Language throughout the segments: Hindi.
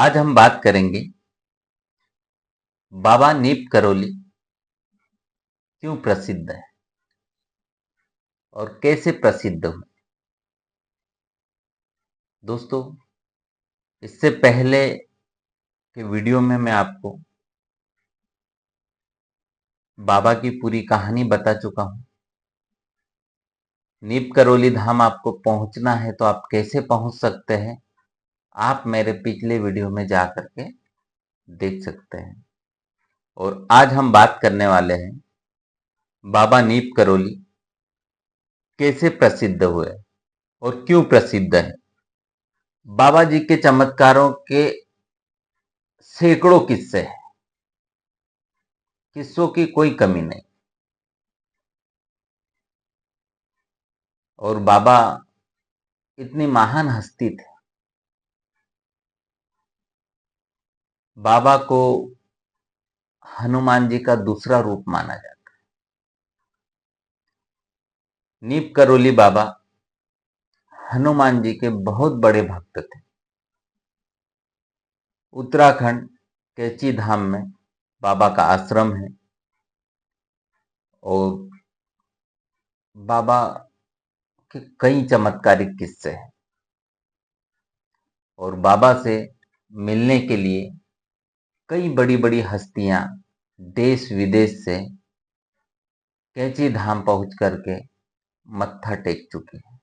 आज हम बात करेंगे बाबा नीप करोली क्यों प्रसिद्ध है और कैसे प्रसिद्ध हुए। दोस्तों, इससे पहले के वीडियो में मैं आपको बाबा की पूरी कहानी बता चुका हूं। नीप करोली धाम आपको पहुंचना है तो आप कैसे पहुंच सकते हैं, आप मेरे पिछले वीडियो में जा करके देख सकते हैं। और आज हम बात करने वाले हैं बाबा नीप करोली कैसे प्रसिद्ध हुए और क्यों प्रसिद्ध है। बाबा जी के चमत्कारों के सैकड़ों किस्से हैं, किस्सों की कोई कमी नहीं। और बाबा इतनी महान हस्ती थे, बाबा को हनुमान जी का दूसरा रूप माना जाता है। नीप करोली बाबा हनुमान जी के बहुत बड़े भक्त थे। उत्तराखंड कैची धाम में बाबा का आश्रम है और बाबा के कई चमत्कारिक किस्से हैं। और बाबा से मिलने के लिए कई बड़ी बड़ी हस्तियां देश विदेश से कैची धाम पहुंच करके मत्था टेक चुकी हैं।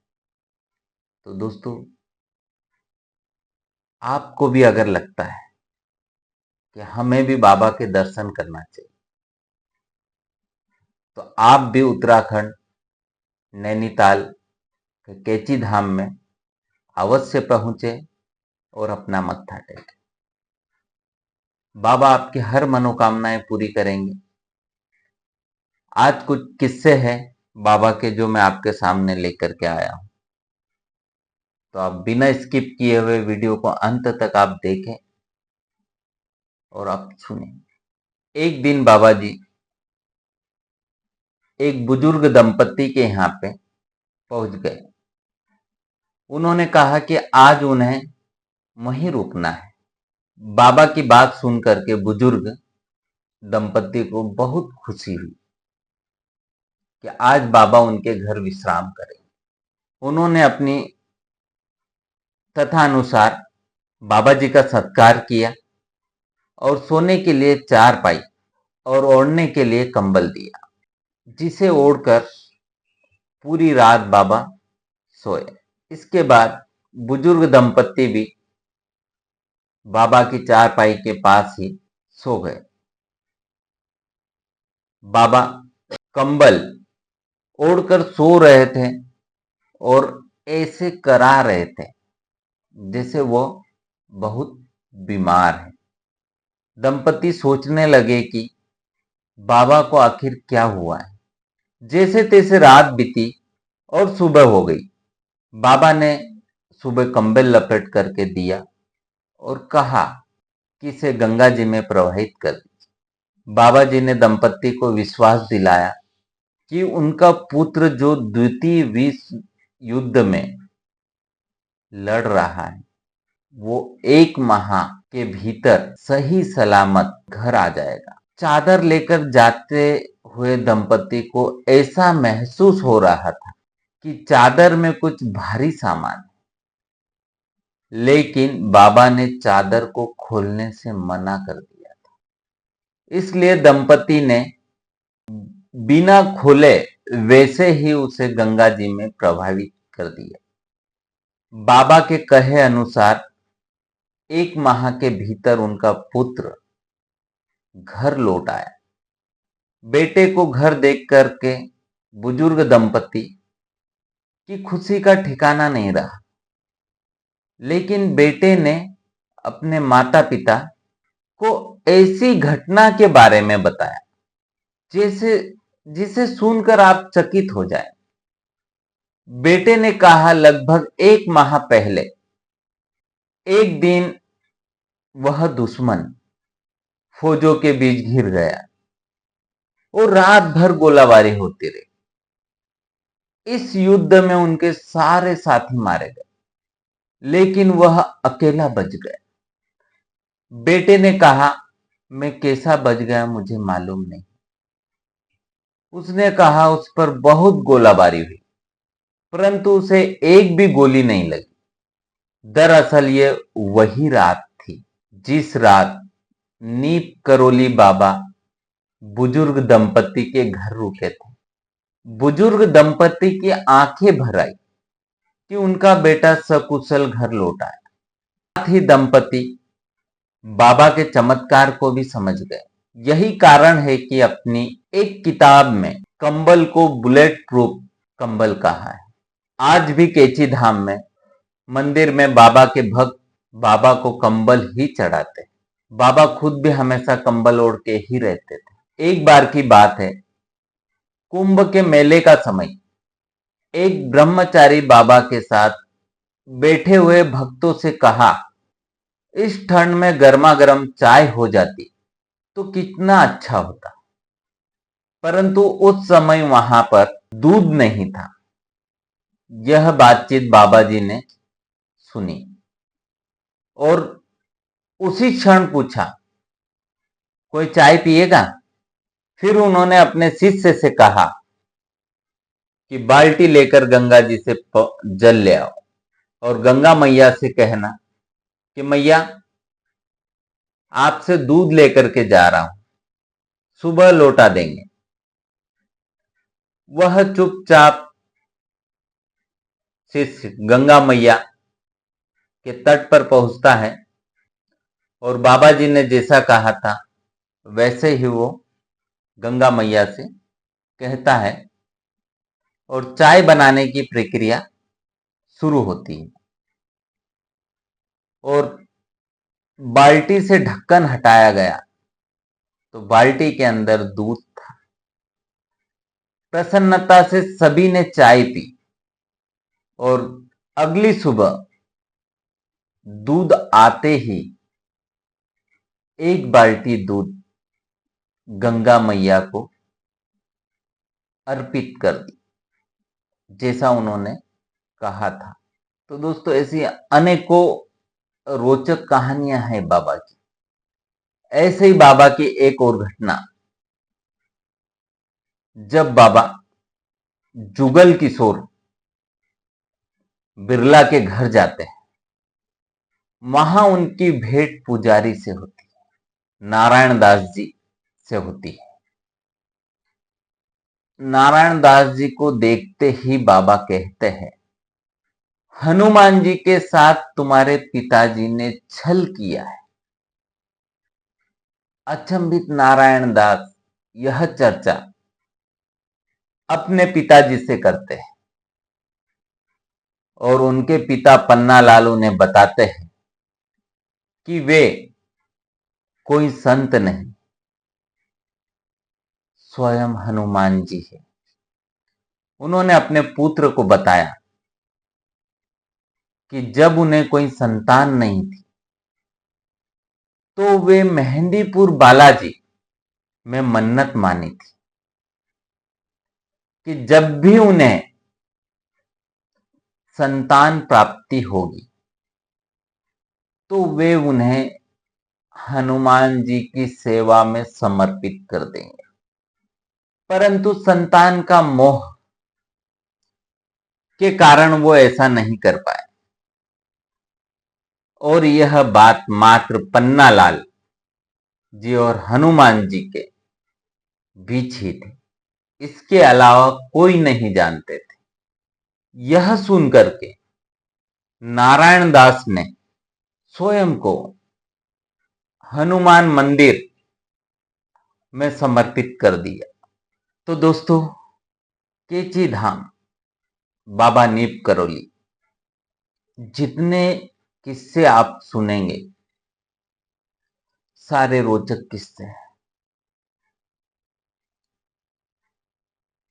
तो दोस्तों, आपको भी अगर लगता है कि हमें भी बाबा के दर्शन करना चाहिए तो आप भी उत्तराखंड नैनीताल के कैची धाम में अवश्य पहुंचे और अपना मत्था टेके। बाबा आपकी हर मनोकामनाएं पूरी करेंगे। आज कुछ किस्से हैं बाबा के जो मैं आपके सामने लेकर के आया हूं, तो आप बिना स्किप किए हुए वीडियो को अंत तक आप देखें और आप सुने। एक दिन बाबा जी एक बुजुर्ग दंपत्ति के यहाँ पे पहुंच गए। उन्होंने कहा कि आज उन्हें वहीं रुकना है। बाबा की बात सुन करके बुजुर्ग दंपत्ति को बहुत खुशी हुई कि आज बाबा उनके घर विश्राम करेंगे। उन्होंने अपनी तथानुसार बाबा जी का सत्कार किया और सोने के लिए चारपाई और ओढ़ने के लिए कंबल दिया, जिसे ओढ़कर पूरी रात बाबा सोए। इसके बाद बुजुर्ग दंपत्ति भी बाबा की चारपाई के पास ही सो गए। बाबा कंबल ओढ़कर सो रहे थे और ऐसे करा रहे थे जैसे वो बहुत बीमार है। दंपति सोचने लगे कि बाबा को आखिर क्या हुआ है। जैसे तैसे रात बीती और सुबह हो गई। बाबा ने सुबह कंबल लपेट करके दिया और कहा कि इसे गंगा जी में प्रवाहित कर दीजिए। बाबा जी ने दंपति को विश्वास दिलाया कि उनका पुत्र जो द्वितीय विश्व युद्ध में लड़ रहा है वो 1 माह के भीतर सही सलामत घर आ जाएगा। चादर लेकर जाते हुए दंपति को ऐसा महसूस हो रहा था कि चादर में कुछ भारी सामान है, लेकिन बाबा ने चादर को खोलने से मना कर दिया था। इसलिए दंपति ने बिना खोले वैसे ही उसे गंगा जी में प्रवाहित कर दिया। बाबा के कहे अनुसार 1 माह के भीतर उनका पुत्र घर लौट आया। बेटे को घर देख करके बुजुर्ग दंपति की खुशी का ठिकाना नहीं रहा। लेकिन बेटे ने अपने माता पिता को ऐसी घटना के बारे में बताया जैसे जिसे सुनकर आप चकित हो जाए। बेटे ने कहा, लगभग 1 माह पहले एक दिन वह दुश्मन फौजों के बीच घिर गया और रात भर गोलाबारी होती रही। इस युद्ध में उनके सारे साथी मारे गए, लेकिन वह अकेला बच गया। बेटे ने कहा, मैं कैसा बच गया मुझे मालूम नहीं। उसने कहा, उस पर बहुत गोलाबारी हुई, परंतु उसे एक भी गोली नहीं लगी। दरअसल ये वही रात थी जिस रात नीप करोली बाबा बुजुर्ग दंपति के घर रुके थे। बुजुर्ग दंपति की आंखें भर आई कि उनका बेटा सकुशल घर लौट आया। साथ ही दंपति बाबा के चमत्कार को भी समझ गए। यही कारण है कि अपनी एक किताब में कंबल को बुलेट प्रूफ कंबल कहा है। आज भी केची धाम में मंदिर में बाबा के भक्त बाबा को कंबल ही चढ़ाते। बाबा खुद भी हमेशा कंबल ओढ़ के ही रहते थे। एक बार की बात है, कुंभ के मेले का समय एक ब्रह्मचारी बाबा के साथ बैठे हुए भक्तों से कहा, इस ठंड में गर्मा गर्म चाय हो जाती तो कितना अच्छा होता। परंतु उस समय वहां पर दूध नहीं था। यह बातचीत बाबा जी ने सुनी और उसी क्षण पूछा, कोई चाय पिएगा? फिर उन्होंने अपने शिष्य से कहा कि बाल्टी लेकर गंगा जी से जल ले आओ और गंगा मैया से कहना कि मैया, आपसे दूध लेकर के जा रहा हूं, सुबह लौटा देंगे। वह चुपचाप शिष्य गंगा मैया के तट पर पहुंचता है और बाबा जी ने जैसा कहा था वैसे ही वो गंगा मैया से कहता है और चाय बनाने की प्रक्रिया शुरू होती है और बाल्टी से ढक्कन हटाया गया तो बाल्टी के अंदर दूध था। प्रसन्नता से सभी ने चाय पी और अगली सुबह दूध आते ही एक बाल्टी दूध गंगा मैया को अर्पित कर दी जैसा उन्होंने कहा था। तो दोस्तों, ऐसी अनेकों रोचक कहानियां हैं बाबा की। ऐसे ही बाबा की एक और घटना, जब बाबा जुगल किशोर बिरला के घर जाते हैं, वहां उनकी भेंट पुजारी से होती है, नारायण दास जी से होती है। नारायण दास जी को देखते ही बाबा कहते हैं, हनुमान जी के साथ तुम्हारे पिताजी ने छल किया है। अचंभित नारायण दास यह चर्चा अपने पिताजी से करते हैं और उनके पिता पन्ना लाल उन्हें बताते हैं कि वे कोई संत नहीं, स्वयं हनुमान जी है। उन्होंने अपने पुत्र को बताया कि जब उन्हें कोई संतान नहीं थी तो वे मेहंदीपुर बालाजी में मन्नत मानी थी कि जब भी उन्हें संतान प्राप्ति होगी तो वे उन्हें हनुमान जी की सेवा में समर्पित कर देंगे। परंतु संतान का मोह के कारण वो ऐसा नहीं कर पाए और यह बात मात्र पन्ना लाल जी और हनुमान जी के बीच ही थी। इसके अलावा कोई नहीं जानते थे। यह सुनकर के नारायण दास ने स्वयं को हनुमान मंदिर में समर्पित कर दिया। तो दोस्तों, केची धाम बाबा नीप करोली, जितने किस्से आप सुनेंगे सारे रोचक किस्से हैं।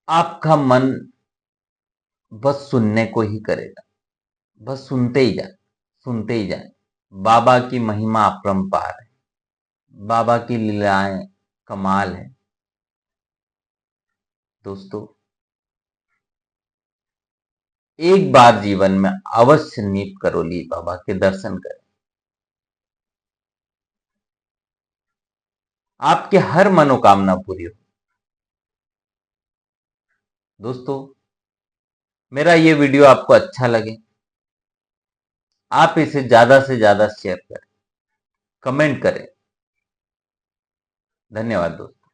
आपका मन बस सुनने को ही करेगा, बस सुनते ही जाए, सुनते ही जाए। बाबा की महिमा अपरंपार है, बाबा की लीलाएं कमाल है। दोस्तों, एक बार जीवन में अवश्य नीप करोली बाबा के दर्शन करें। आपकी हर मनोकामना पूरी हो। दोस्तों, मेरा ये वीडियो आपको अच्छा लगे, आप इसे ज्यादा से ज्यादा शेयर करें, कमेंट करें। धन्यवाद दोस्तों।